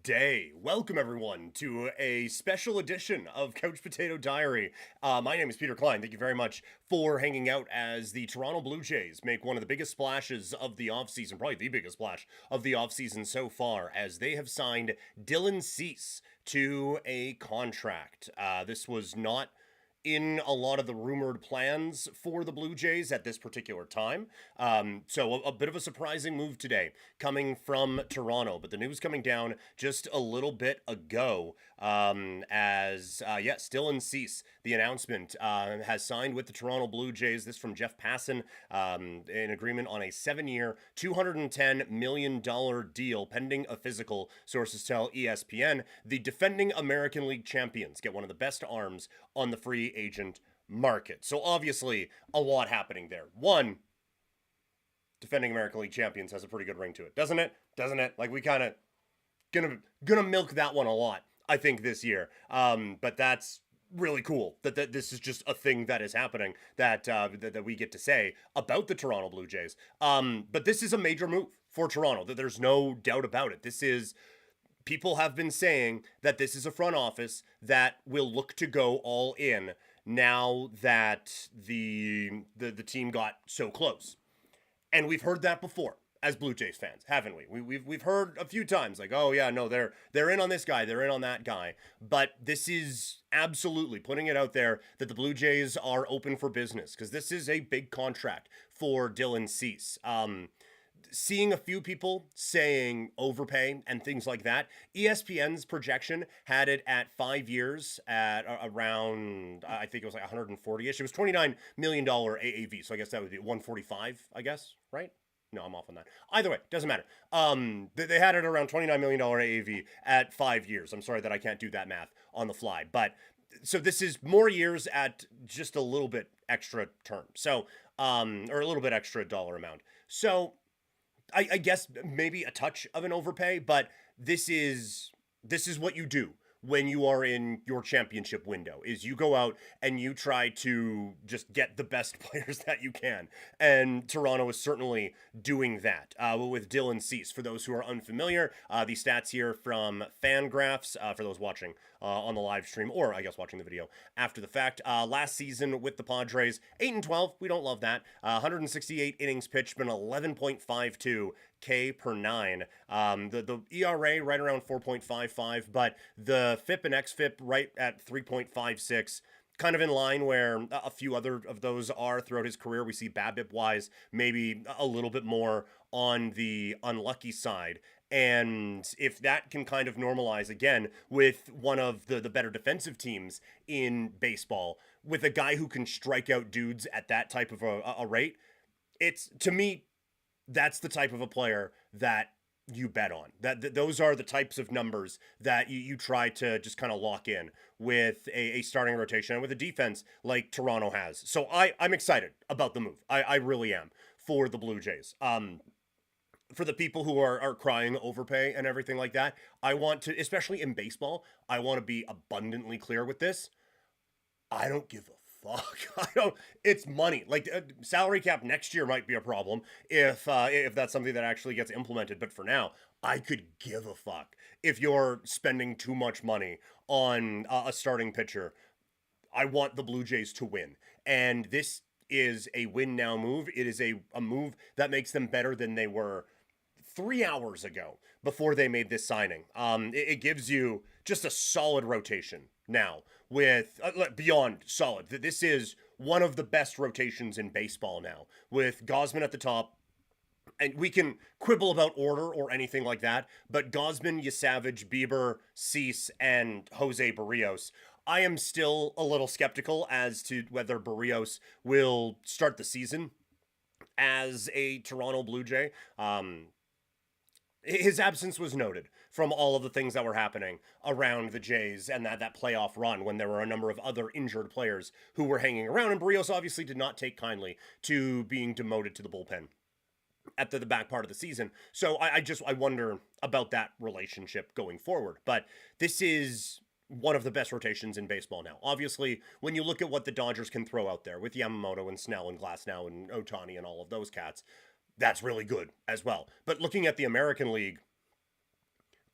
day. Welcome, everyone, to a special edition of Couch Potato Diary. My name is Peter Klein. Thank you very much for hanging out as the Toronto Blue Jays make one of the biggest splashes of the offseason, probably the biggest splash of the offseason so far, as they have signed Dylan Cease to a contract. This was not in a lot of the rumored plans for the Blue Jays at this particular time. So a bit of a surprising move today coming from Toronto, but the news coming down just a little bit ago Dylan Cease, the announcement, has signed with the Toronto Blue Jays. This from Jeff Passan, an agreement on a 7-year, $210 million deal pending a physical, sources tell ESPN. The defending American League champions get one of the best arms on the free agent market. So obviously a lot happening there. One, defending American League champions has a pretty good ring to it, doesn't it? Like, we kind of gonna milk that one a lot, I think, this year. But that's really cool that this is just a thing that is happening that we get to say about the Toronto Blue Jays. But this is a major move for Toronto. That there's no doubt about it. People have been saying that this is a front office that will look to go all in now that the team got so close. And we've heard that before as Blue Jays fans, haven't we? We've heard a few times, like, oh yeah, no, they're in on this guy, they're in on that guy. But this is absolutely putting it out there that the Blue Jays are open for business, because this is a big contract for Dylan Cease. Seeing a few people saying overpay and things like that. ESPN's projection had it at 5 years at around, I think it was like 140-ish. It was $29 million AAV, so I guess that would be 145, I guess, right? No, I'm off on that. Either way, doesn't matter. They had it around $29 million AAV at 5 years. I'm sorry that I can't do that math on the fly. But so this is more years at just a little bit extra term. So, or a little bit extra dollar amount. So I guess maybe a touch of an overpay, but this is what you do when you are in your championship window, is you go out and you try to just get the best players that you can. And Toronto is certainly doing that with Dylan Cease. For those who are unfamiliar, the stats here from Fangraphs, for those watching on the live stream, or I guess watching the video after the fact. Last season with the Padres, 8-12. We don't love that. 168 innings pitched, been 11.52 K per 9. The ERA right around 4.55, but the FIP and XFIP right at 3.56. Kind of in line where a few other of those are throughout his career. We see BABIP-wise maybe a little bit more on the unlucky side. And if that can kind of normalize again with one of the better defensive teams in baseball, with a guy who can strike out dudes at that type of a rate, it's, to me, that's the type of a player that you bet on. Those are the types of numbers that you try to just kind of lock in with a starting rotation and with a defense like Toronto has. So I'm excited about the move. I really am, for the Blue Jays. For the people who are crying overpay and everything like that, I want to, especially in baseball, I want to be abundantly clear with this. I don't give a fuck. It's money. Like, salary cap next year might be a problem if that's something that actually gets implemented. But for now, I could give a fuck if you're spending too much money on a starting pitcher. I want the Blue Jays to win, and this is a win now move. It is a move that makes them better than they were 3 hours ago before they made this signing. It gives you just a solid rotation now, with beyond solid. This is one of the best rotations in baseball now, with Gausman at the top. And we can quibble about order or anything like that, but Gausman, Yasavage, Bieber, Cease, and Jose Barrios. I am still a little skeptical as to whether Barrios will start the season as a Toronto Blue Jay. His absence was noted from all of the things that were happening around the Jays and that playoff run, when there were a number of other injured players who were hanging around. And Barrios obviously did not take kindly to being demoted to the bullpen at the back part of the season. So I wonder about that relationship going forward. But this is one of the best rotations in baseball now. Obviously, when you look at what the Dodgers can throw out there with Yamamoto and Snell and Glasnow and Ohtani and all of those cats, that's really good as well. But looking at the American League,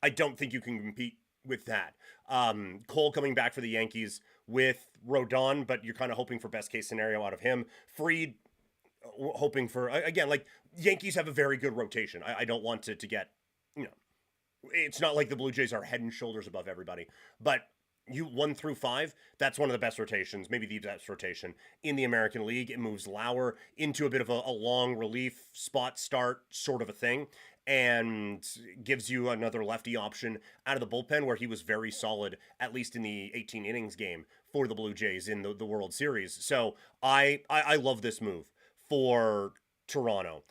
I don't think you can compete with that. Cole coming back for the Yankees with Rodon, but you're kind of hoping for best case scenario out of him. Fried, hoping for, again, like Yankees have a very good rotation. I don't want to get, you know, it's not like the Blue Jays are head and shoulders above everybody, but you 1 through 5, that's one of the best rotations, maybe the best rotation in the American League. It moves Lauer into a bit of a long relief spot start sort of a thing, and gives you another lefty option out of the bullpen where he was very solid, at least in the 18 innings game for the Blue Jays in the World Series. So I love this move for Toronto.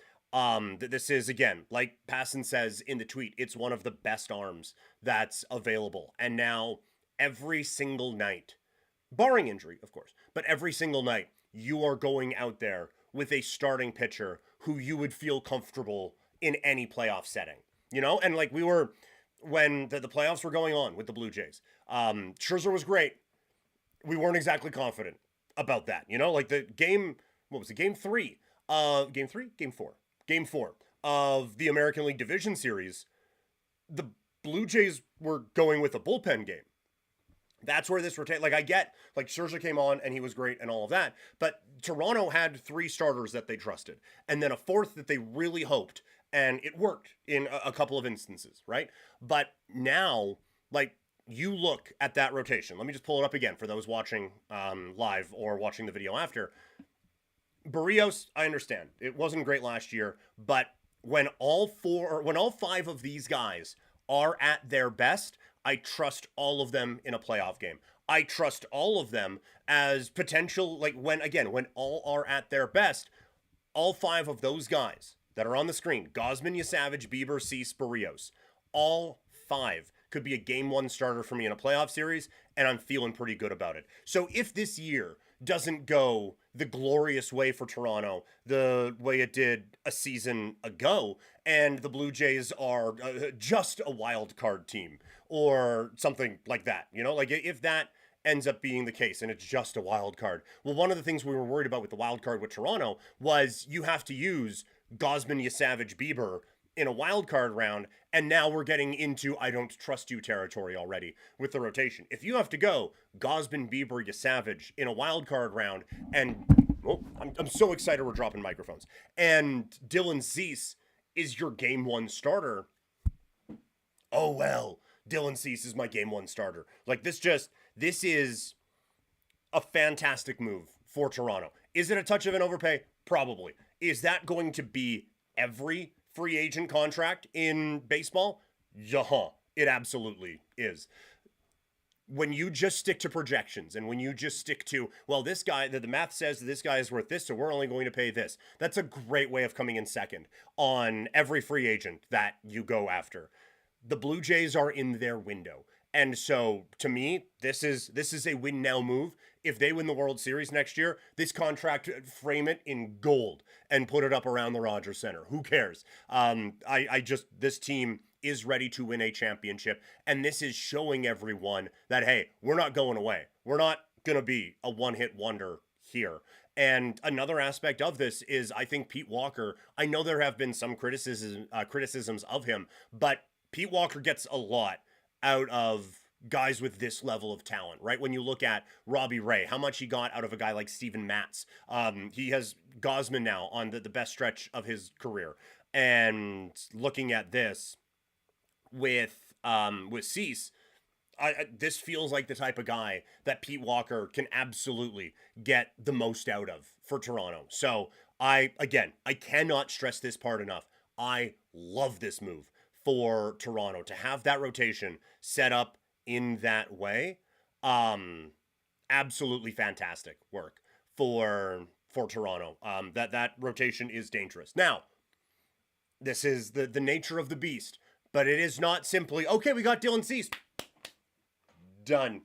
This is, again, like Passan says in the tweet, it's one of the best arms that's available. And now every single night, barring injury, of course, but every single night, you are going out there with a starting pitcher who you would feel comfortable in any playoff setting, you know? And like we were, when the playoffs were going on with the Blue Jays, Scherzer was great. We weren't exactly confident about that, you know? Like the game, what was it, game three? Game four of the American League Division Series, the Blue Jays were going with a bullpen game. That's where this rotate. Like I get, like Scherzer came on and he was great and all of that, but Toronto had 3 starters that they trusted, and then a 4th that they really hoped, and it worked in a couple of instances, right? But now, like you look at that rotation. Let me just pull it up again for those watching live or watching the video after. Barrios, I understand it wasn't great last year, but when all 5 of these guys are at their best, I trust all of them in a playoff game. I trust all of them as potential, like when all are at their best, all 5 of those guys that are on the screen, Gausman, Yasavage, Bieber, Cease, Barrios, all 5 could be a game 1 starter for me in a playoff series, and I'm feeling pretty good about it. So if this year doesn't go the glorious way for Toronto, the way it did a season ago, and the Blue Jays are just a wild card team or something like that, you know, like if that ends up being the case and it's just a wild card. Well, one of the things we were worried about with the wild card with Toronto was you have to use Gausman, Yasavage, Bieber in a wild card round, and now we're getting into I don't trust you territory already with the rotation. If you have to go Gausman, Bieber, Yasavage in a wild card round, and I'm so excited we're dropping microphones, and Dylan Cease is your game 1 starter, oh well, Dylan Cease is my game 1 starter. Like this is a fantastic move for Toronto. Is it a touch of an overpay? Probably. Is that going to be every free agent contract in baseball? Yeah, it absolutely is. When you just stick to projections and when you just stick to, well, this guy, the math says that this guy is worth this, so we're only going to pay this. That's a great way of coming in second on every free agent that you go after. The Blue Jays are in their window. And so to me, this is a win now move. If they win the World Series next year, this contract, frame it in gold and put it up around the Rogers Center. Who cares? This team is ready to win a championship. And this is showing everyone that, hey, we're not going away. We're not going to be a one-hit wonder here. And another aspect of this is I think Pete Walker, I know there have been some criticisms of him, but Pete Walker gets a lot out of guys with this level of talent, right? When you look at Robbie Ray, how much he got out of a guy like Steven Matz. He has Gausman now on the best stretch of his career. And looking at this with Cease, this feels like the type of guy that Pete Walker can absolutely get the most out of for Toronto. So I cannot stress this part enough. I love this move for Toronto to have that rotation set up in that way. Absolutely fantastic work for Toronto. That rotation is dangerous. Now, this is the nature of the beast, but it is not simply, okay, we got Dylan Cease. Done.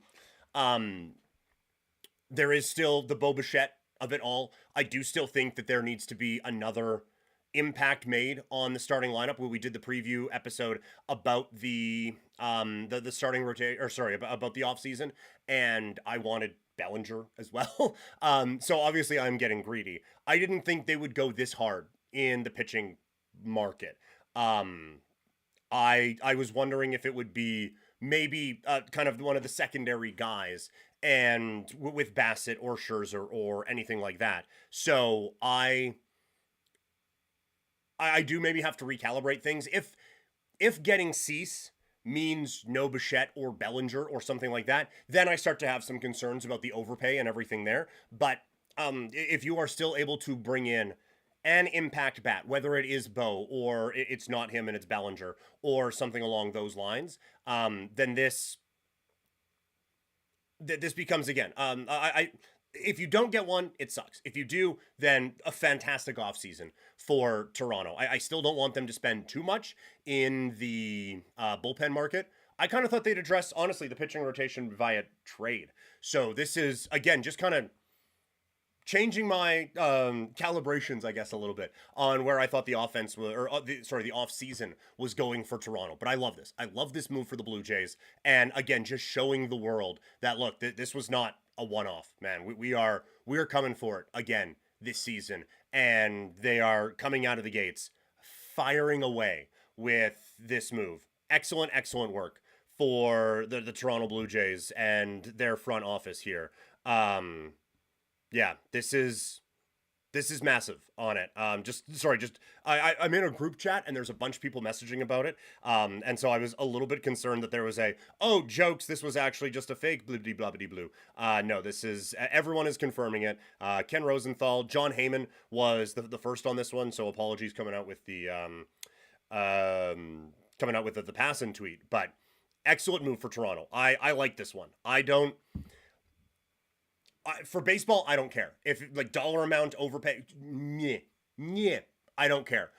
There is still the Bo Bichette of it all. I do still think that there needs to be another impact made on the starting lineup. Where we did the preview episode about the starting rotation, or sorry, about the offseason, and I wanted Bellinger as well. So obviously I'm getting greedy. I didn't think they would go this hard in the pitching market. I was wondering if it would be maybe kind of one of the secondary guys, and with Bassett or Scherzer or anything like that. So I do maybe have to recalibrate things. If getting Cease means no Bichette or Bellinger or something like that, then I start to have some concerns about the overpay and everything there. But if you are still able to bring in an impact bat, whether it is Bo or it's not him and it's Bellinger or something along those lines, then this becomes again. If you don't get one, it sucks. If you do, then a fantastic offseason for Toronto. I still don't want them to spend too much in the bullpen market. I kind of thought they'd address, honestly, the pitching rotation via trade. So this is, again, just kind of changing my calibrations, I guess, a little bit on where I thought the offense was, or the off season was going for Toronto. But I love this. I love this move for the Blue Jays, and again, just showing the world that look, this was not a one-off, man. We are coming for it again this season, and they are coming out of the gates, firing away with this move. Excellent work for the Toronto Blue Jays and their front office here. Yeah, this is massive on it. I'm in a group chat and there's a bunch of people messaging about it. And so I was a little bit concerned that there was jokes, this was actually just a fake blibbity blobbity blue. No, this is, everyone is confirming it. Ken Rosenthal, John Heyman was the first on this one. So apologies coming out with the Passan tweet, but excellent move for Toronto. I like this one. For baseball, I don't care. If like dollar amount overpay, yeah, I don't care.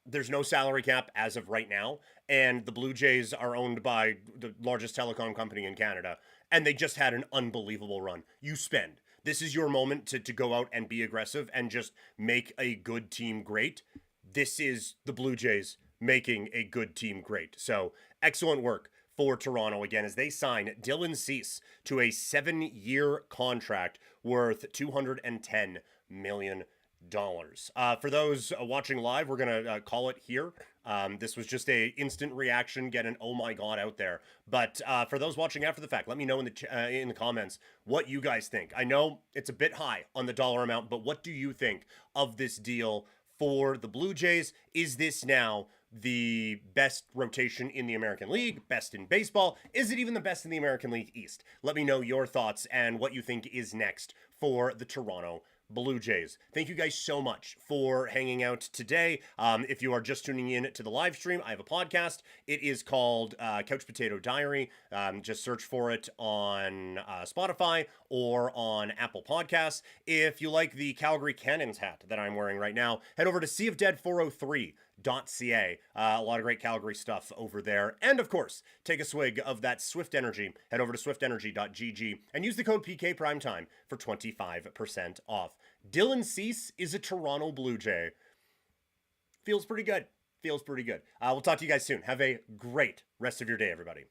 There's no salary cap as of right now, and the Blue Jays are owned by the largest telecom company in Canada, and they just had an unbelievable run. You spend. This is your moment to go out and be aggressive and just make a good team great. This is the Blue Jays making a good team great. So excellent work for Toronto again as they sign Dylan Cease to a 7-year contract worth $210 million. For those watching live, we're going to call it here. This was just a instant reaction, get an oh my god out there. But for those watching after the fact, let me know in the comments what you guys think. I know it's a bit high on the dollar amount, but what do you think of this deal for the Blue Jays? Is this now the best rotation in the American League, best in baseball? Is it even the best in the American League East? Let me know your thoughts and what you think is next for the Toronto Blue Jays. Thank you guys so much for hanging out today. If you are just tuning in to the live stream, I have a podcast. It is called Couch Potato Diary. Just search for it on Spotify or on Apple Podcasts. If you like the Calgary Cannons hat that I'm wearing right now, head over to seaofdead403.ca. A lot of great Calgary stuff over there. And of course, take a swig of that Swift Energy. Head over to swiftenergy.gg and use the code PKPrimetime for 25% off. Dylan Cease is a Toronto Blue Jay. Feels pretty good. We'll talk to you guys soon. Have a great rest of your day, everybody.